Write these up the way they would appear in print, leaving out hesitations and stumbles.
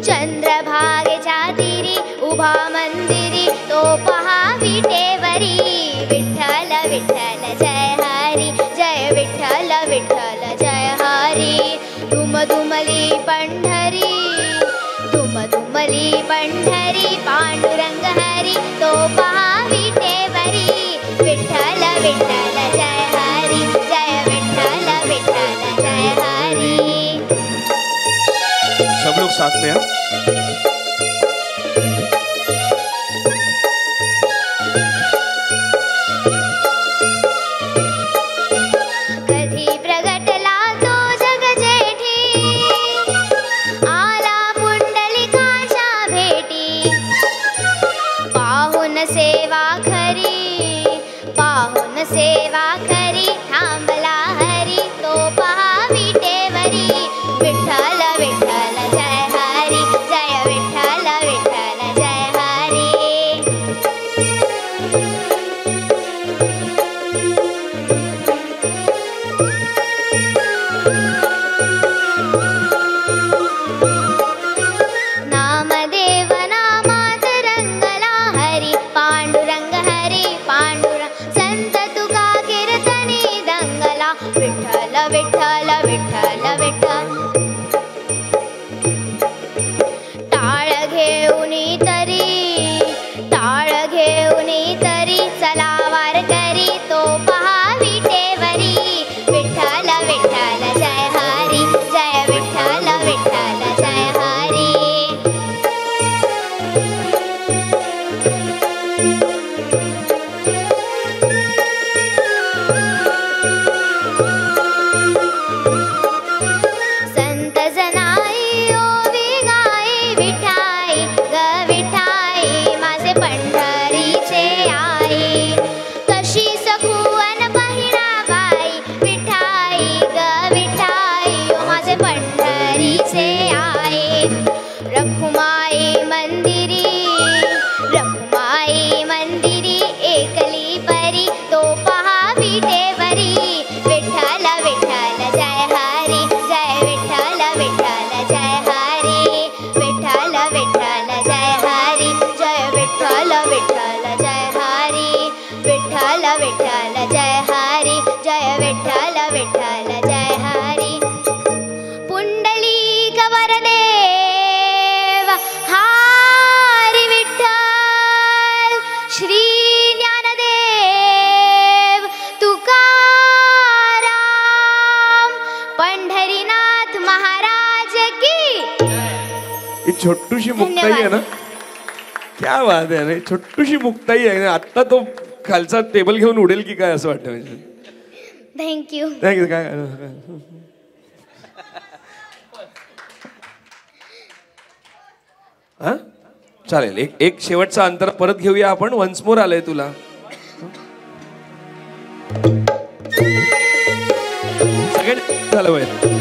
चंद्रभागेच्या तीरी उभा मंदिरी तो पहा विटेवरी विठ्ठल विठ्ठल जय हरी जय विठ्ठल विठ्ठल जय हरी धुमधुमली पंढरी पांडुरंग हरी तो पहा विटेवरी विठ्ठल विठ्ठल जय हरी जय विठ्ठल विठ्ठल जय हरी। सब लोग साथ में हैं। कधी प्रगटला तो जग जेठी आला पुंडलिकाच्या भेटी पाहून सेवा खरी थांबला हरी तो पहा विटेवरी विठ्ठल विठ्ठल जय हरी जय विठ्ठल विठ्ठल जय हरी। नामदेव नामात रंगला हरी पांडुरंग हरी पांडुरंग संत तुका कीर्तनी दंगला विठ्ठल विठ्ठल विठ्ठल विठ्ठल टाळ घेऊनी तरी चला वारकरी तो पहा विटेवरी विठ्ठल विठ्ठल जय हरी जय विठ्ठल विठ्ठल जय हरी। संत जनाई ओवी गाई विठाई ग विठाई माझे पंढरीचे आई कशी सखुवन बहिणाबाई विठाई ग विठाई माझे पंढरीचे आई रखुमाई मंदिरी एकली परी तो पहा विटेवरी विठ्ठल विठ्ठल जय हरी जय विठ्ठल विठ्ठल जय हरी विठ्ठल विठ्ठल जय हरी जय विठ्ठल विठ्ठल जय हरी विठ्ठल विठ्ठल जय हरी जय विठ्ठल विठ्ठल जय हरी। पुंडलिक वरदेव हरी विठ्ठल श्री ज्ञानदेव तुकाराम पंढरीनाथ महाराज की। ही छोटूशी मुक्ताई आहे ना, क्या बात आहे ना, छोटूशी मुक्ताई आहे ना, आता तो खालचा टेबल घेऊन उडेल की काय असं वाटतं म्हणजे। थँक्यू। थँक्यू काय हा चालेल, एक शेवटचा अंतर परत घेऊया आपण। वन्स मोर आलंय तुला सगळ्यांनी झालं पाहिजे।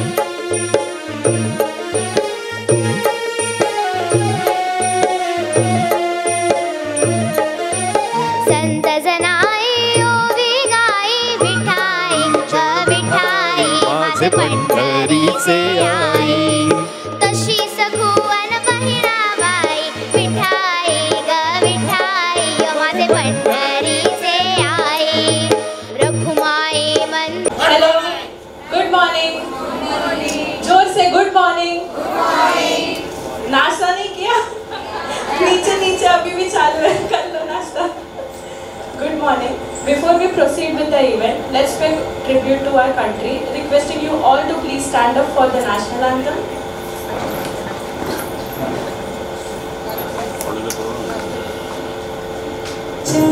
संत जनाई ओवी गाई विठाई ग विठाई माझे पंढरीचे आई तशी सखुवन बहिणाबाई विठाई ग विठाई माझे पंढरीचे आई रखुमाई हेलो गुड मॉर्निंग जोर से गुड मॉर्निंग। नाश्ता नहीं किया? नीचे नीचे अभी भी चालू है, कर लो नाश्ता। Good morning. Before we proceed with the event, let's pay tribute to our country, requesting you all to please stand up for the national anthem. Jai